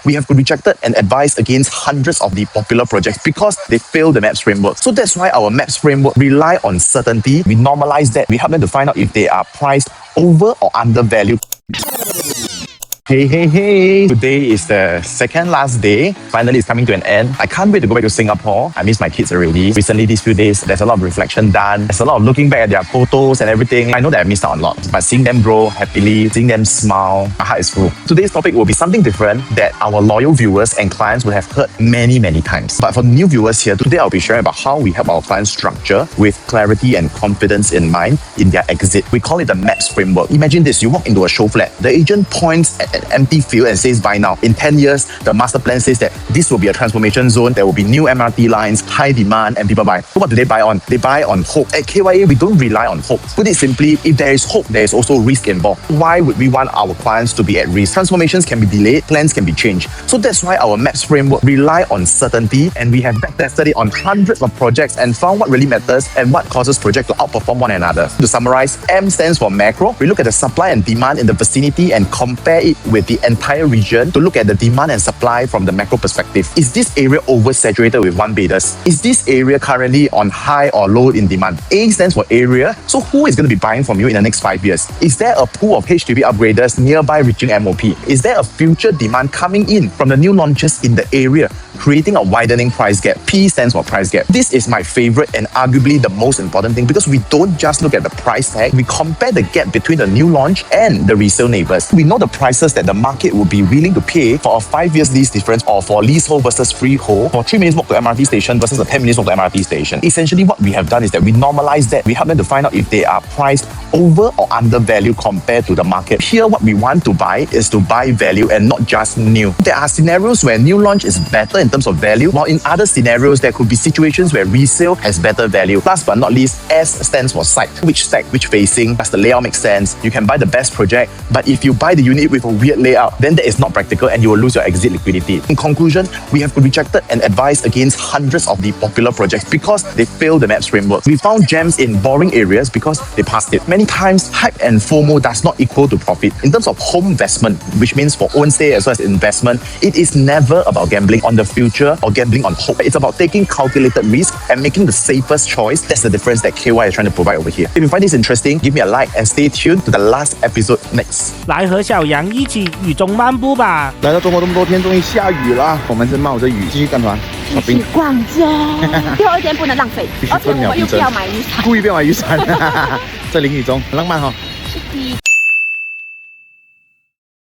we have rejected and advised against hundreds of the popular projects because they fail the MAPS framework. So that's why our MAPS framework rely on certainty. We normalize that. We help them to find out if they are priced over or undervalued. Hey. Today is the second last day. Finally, it's coming to an end. I can't wait to go back to Singapore. I miss my kids already. Recently, these few days, there's a lot of reflection done. There's a lot of looking back at their photos and everything. I know that I missed out a lot, but seeing them grow happily, seeing them smile, my heart is full. Today's topic will be something different that our loyal viewers and clients will have heard many times. But for new viewers here, today I'll be sharing about how we help our clients structure with clarity and confidence in mind in their exit. We call it the MAPS framework. Imagine this, you walk into a show flat. The agent points at an empty field and says buy now. In 10 years, the master plan says that this will be a transformation zone. There will be new MRT lines, high demand, and people buy. So what do they buy on? They buy on hope. At KYA, we don't rely on hope. Put it simply, if there is hope, there is also risk involved. Why would we want our clients to be at risk? Transformations can be delayed, plans can be changed. So that's why our MAPS framework rely on certainty, and we have backtested it on hundreds of projects and found what really matters and what causes projects to outperform one another. To summarize, M stands for macro. We look at the supply and demand in the vicinity and compare it with the entire region to look at the demand and supply from the macro perspective. Is this area oversaturated with one bidders? Is this area currently on high or low in demand? A stands for area. So who is going to be buying from you in the next 5 years? Is there a pool of HDB upgraders nearby reaching MOP? Is there a future demand coming in from the new launches in the area, creating a widening price gap? P stands for price gap. This is my favorite and arguably the most important thing because we don't just look at the price tag, we compare the gap between the new launch and the resale neighbors. We know the prices that the market will be willing to pay for a 5 years lease difference or for leasehold versus freehold, for 3 minutes walk to MRT station versus a 10 minutes walk to MRT station. Essentially what we have done is that we normalize that. We help them to find out if they are priced over or undervalued compared to the market. Here what we want to buy is to buy value and not just new. There are scenarios where new launch is better in terms of value, while in other scenarios there could be situations where resale has better value. Last but not least, S stands for site. Which site, which facing, does the layout make sense? You can buy the best project, but if you buy the unit with a weird layout, then that is not practical and you will lose your exit liquidity. In conclusion, we have rejected and advised against hundreds of the popular projects because they fail the MAPS framework. We found gems in boring areas because they passed it. Many times, hype and FOMO does not equal to profit. In terms of home investment, which means for own stay as well as investment, it is never about gambling on the future or gambling on hope. It's about taking calculated risk and making the safest choice. That's the difference that KY is trying to provide over here. If you find this interesting, give me a like and stay tuned to the last episode next. 来和小羊一起雨中漫步吧。来到中国这么多天，终于下雨了，我们是冒着雨继续跟团继续逛街，第二天不能浪费，而且我们又不要买雨伞，故意不要买雨伞，在淋雨中，很浪漫哈。是的。